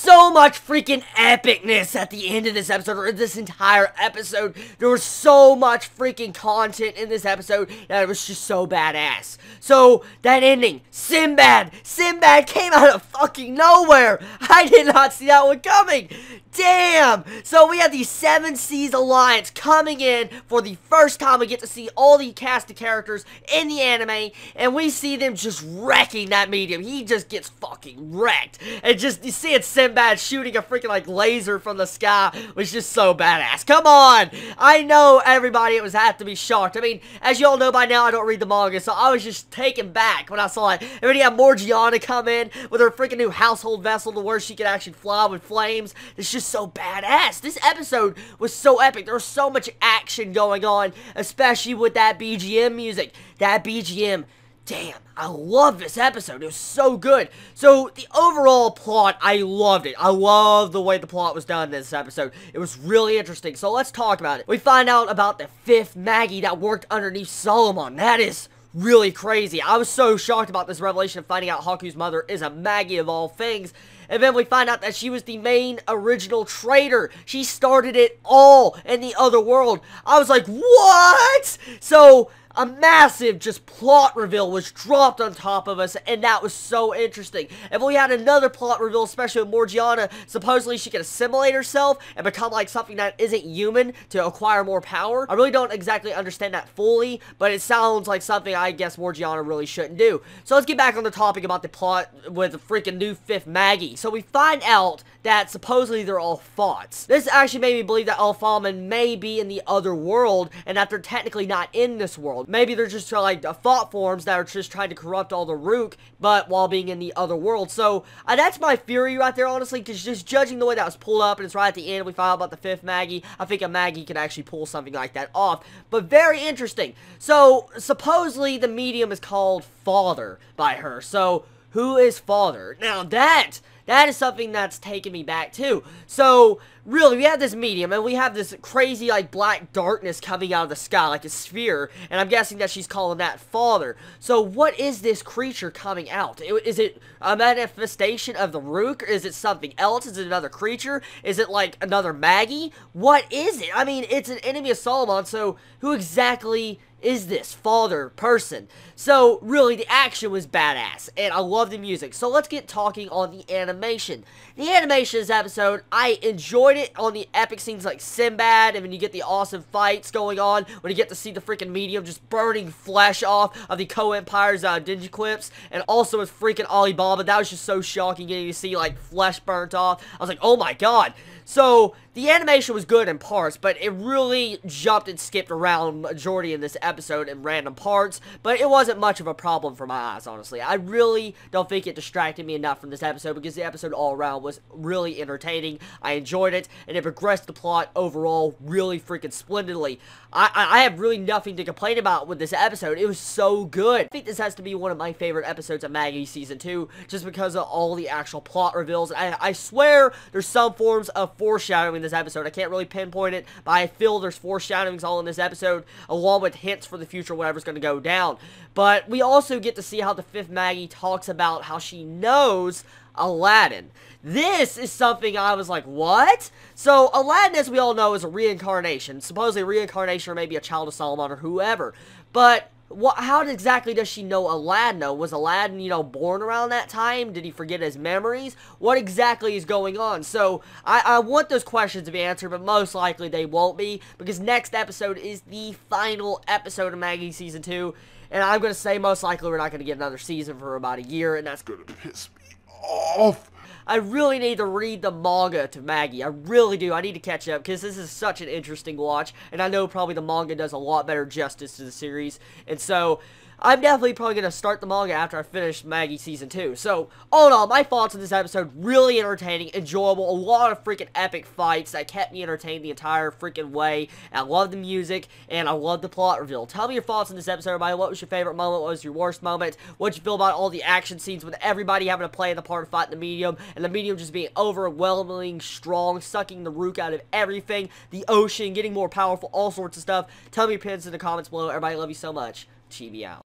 so much freaking epicness at the end of this episode, or this entire episode. There was so much freaking content in this episode that it was just so badass. So, that ending, Sinbad came out of fucking nowhere. I did not see that one coming. Damn! So we have the Seven Seas Alliance coming in for the first time. We get to see all the cast of characters in the anime, and we see them just wrecking that medium. He just gets fucking wrecked. And just, you see it, Sinbad shooting a freaking, like, laser from the sky was just so badass. Come on! I know everybody had to be shocked. I mean, as you all know by now, I don't read the manga, so I was just taken back when I saw it. And then you have Morgiana come in with her freaking new household vessel to where she can actually fly with flames. It's just so badass. This episode was so epic. There was so much action going on, especially with that BGM music. That BGM, damn, I love this episode. It was so good. So, the overall plot, I loved it. I love the way the plot was done in this episode. It was really interesting. So, let's talk about it. We find out about the 5th Magi that worked underneath Solomon. That is really crazy. I was so shocked about this revelation of finding out Haku's mother is a Magi of all things. And then we find out that she was the main original traitor. She started it all in the other world. I was like, what? So, a massive just plot reveal was dropped on top of us, and that was so interesting. And we had another plot reveal, especially with Morgiana. Supposedly she can assimilate herself and become like something that isn't human to acquire more power. I really don't exactly understand that fully, but it sounds like something I guess Morgiana really shouldn't do. So let's get back on the topic about the plot with the freaking new 5th Magi. So we find out that supposedly they're all thoughts. This actually made me believe that Alphaman may be in the other world, and that they're technically not in this world. Maybe they're just like thought forms that are just trying to corrupt all the Rook, but while being in the other world. So, that's my theory right there, honestly, because just judging the way that was pulled up, and it's right at the end, we find out about the 5th Magi, I think a Magi can actually pull something like that off. But very interesting. So, supposedly the medium is called Father by her. So, who is Father? Now, that is something that's taken me back too. So, really, we have this medium, and we have this crazy, like, black darkness coming out of the sky, like a sphere, and I'm guessing that she's calling that Father. So, what is this creature coming out? Is it a manifestation of the Rook? Is it something else? Is it another creature? Is it, like, another Magi? What is it? I mean, it's an enemy of Solomon, so who exactly is this Father person? So, really, the action was badass, and I love the music. So, let's get talking on the animation. The animation of this episode, I enjoyed it on the epic scenes like Sinbad, and when you get the awesome fights going on, when you get to see the freaking medium just burning flesh off of the Co-Empire's Digiquips, and also with freaking Alibaba. That was just so shocking getting to see, like, flesh burnt off. I was like, oh my god. So, the animation was good in parts, but it really jumped and skipped around majority in this episode in random parts, but it wasn't much of a problem for my eyes, honestly. I really don't think it distracted me enough from this episode, because the episode all around was really entertaining. I enjoyed it, and it progressed the plot overall really freaking splendidly. I have really nothing to complain about with this episode. It was so good. I think this has to be one of my favorite episodes of Magi Season 2, just because of all the actual plot reveals. I swear there's some forms of foreshadowing in this episode. I can't really pinpoint it, but I feel there's foreshadowings all in this episode, along with hints for the future, whatever's going to go down. But we also get to see how the 5th Magi talks about how she knows Aladdin. This is something I was like, what? So, Aladdin, as we all know, is a reincarnation. Supposedly a reincarnation, or maybe a child of Solomon, or whoever. But how exactly does she know Aladdin, though? Was Aladdin, you know, born around that time? Did he forget his memories? What exactly is going on? So, I want those questions to be answered, but most likely they won't be, because next episode is the final episode of Magi Season 2, and I'm going to say most likely we're not going to get another season for about a year, and that's going to piss me off. I really need to read the manga to Magi. I really do. I need to catch up, because this is such an interesting watch, and I know probably the manga does a lot better justice to the series, and so I'm definitely probably going to start the manga after I finish Magi Season 2. So, all in all, my thoughts on this episode, really entertaining, enjoyable, a lot of freaking epic fights that kept me entertained the entire freaking way. And I love the music, and I love the plot reveal. Tell me your thoughts on this episode, everybody. What was your favorite moment? What was your worst moment? What'd you feel about all the action scenes with everybody having to play in the part of fighting the medium, and the medium just being overwhelmingly strong, sucking the rook out of everything, the ocean, getting more powerful, all sorts of stuff. Tell me your opinions in the comments below. Everybody, love you so much. Chibi out.